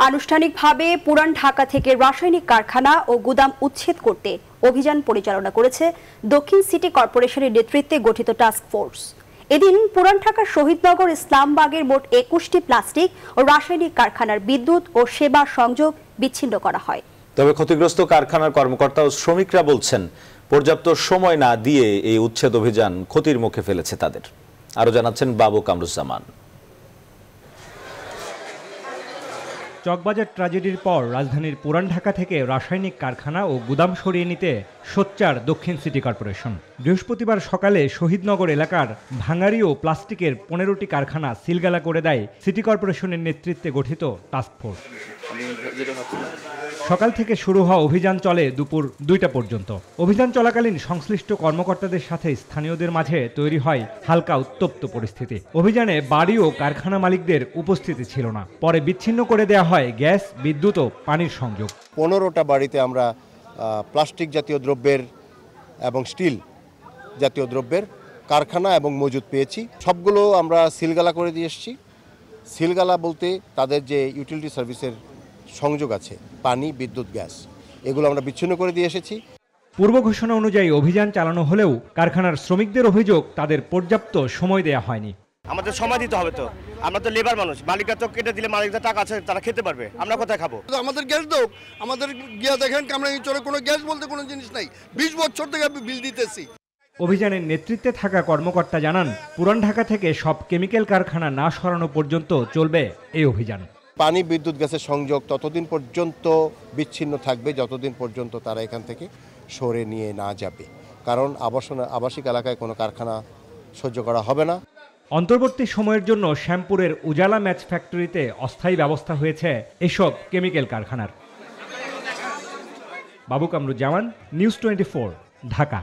আনুষ্ঠানিকভাবে পুরান ঢাকা থেকে রাসায়নিক কারখানা ও গুদাম উচ্ছেদ করতে অভিযান পরিচালনা করেছে দক্ষিণ সিটি কর্পোরেশনের নেতৃত্বে গঠিত টাস্ক ফোর্স। এদিন পুরান ঢাকার শহীদনগর ইসলামবাগের মোট ২১টি প্লাস্টিক ও রাসায়নিক কারখানার বিদ্যুৎ ও সেবা সংযোগ বিচ্ছিন্ন করা হয়। তবে ক্ষতিগ্রস্ত কারখানার কর্মকর্তা ও শ্রমিকরা বলছেন, পর্যাপ্ত সময় না দিয়ে এই উচ্ছেদ অভিযান ক্ষতির মুখে ফেলেছে তাদের। আরো জানাচ্ছেন বাবু কামরুজ্জামান। চকবাজার ট্র্যাজেডির পর রাজধানীর পুরান ঢাকা থেকে রাসায়নিক কারখানা ও গুদাম সরিয়ে নিতে সোচ্চার দক্ষিণ সিটি কর্পোরেশন। বৃহস্পতিবার সকালে শহীদনগর এলাকার ভাঙারি ও প্লাস্টিকের ১৫টি কারখানা সিলগালা করে দেয় সিটি কর্পোরেশনের নেতৃত্বে গঠিত টাস্কফোর্স। সকাল থেকে শুরু হওয়া অভিযান চলে দুপুর ২টা পর্যন্ত। অভিযান চলাকালীন সংশ্লিষ্ট কর্মকর্তাদের সাথে স্থানীয়দের মাঝে তৈরি হয় হালকা উত্তপ্ত পরিস্থিতি। অভিযানে বাড়ি ও কারখানা মালিকদের উপস্থিতি ছিল না। পরে বিচ্ছিন্ন করে দেওয়া হয় গ্যাস, বিদ্যুৎ ও পানির সংযোগ। ১৫টা বাড়িতে আমরা প্লাস্টিক জাতীয় দ্রব্যের এবং স্টিল জাতীয় দ্রব্যের কারখানা এবং মজুদ পেয়েছি। সবগুলো আমরা সিলগালা করে দিয়ে এসেছি। সিলগালা বলতে তাদের যে ইউটিলিটি সার্ভিসের সংযোগ আছে, পানি, বিদ্যুৎ, গ্যাস, এগুলো আমরা বিচ্ছিন্ন করে দিয়ে এসেছি। পূর্ব ঘোষণা অনুযায়ী অভিযান চালানো হলেও কারখানার শ্রমিকদের অভিযোগ তাদের পর্যাপ্ত সময় দেওয়া হয়নি। আমাদের সময় দিতে হবে, তো আমরা তো লেবার মানুষ, মালিকরা তো কেটে দিলে মালিকদের টাকা আছে, তারা খেতে পারবে, আমরা কোথায় খাবো? আমাদের গ্যাস দাও, আমাদের গিয়া দেখেন কামরাঙ্গীরচরে কোনো গ্যাস বলতে কোনো জিনিস নাই। ২০ বছর থেকে বিল দিতেছি। অভিযানের নেতৃত্বে থাকা কর্মকর্তা জানান, পুরান ঢাকা থেকে সব কেমিক্যাল কারখানা না সরানো পর্যন্ত চলবে এই অভিযান। পানি, বিদ্যুৎ, গ্যাসের সংযোগ ততদিন পর্যন্ত বিচ্ছিন্ন থাকবে যতদিন পর্যন্ত তারা এখান থেকে সরে নিয়ে না যাবে, কারণ আবাসিক এলাকায় কোনো কারখানা সহ্য করা হবে না। অন্তর্বর্তী সময়ের জন্য শ্যামপুরের উজালা ম্যাচ ফ্যাক্টরিতে অস্থায়ী ব্যবস্থা হয়েছে এসব কেমিক্যাল কারখানার। বাবু কামরুজ্জামান, নিউজ 24, ঢাকা।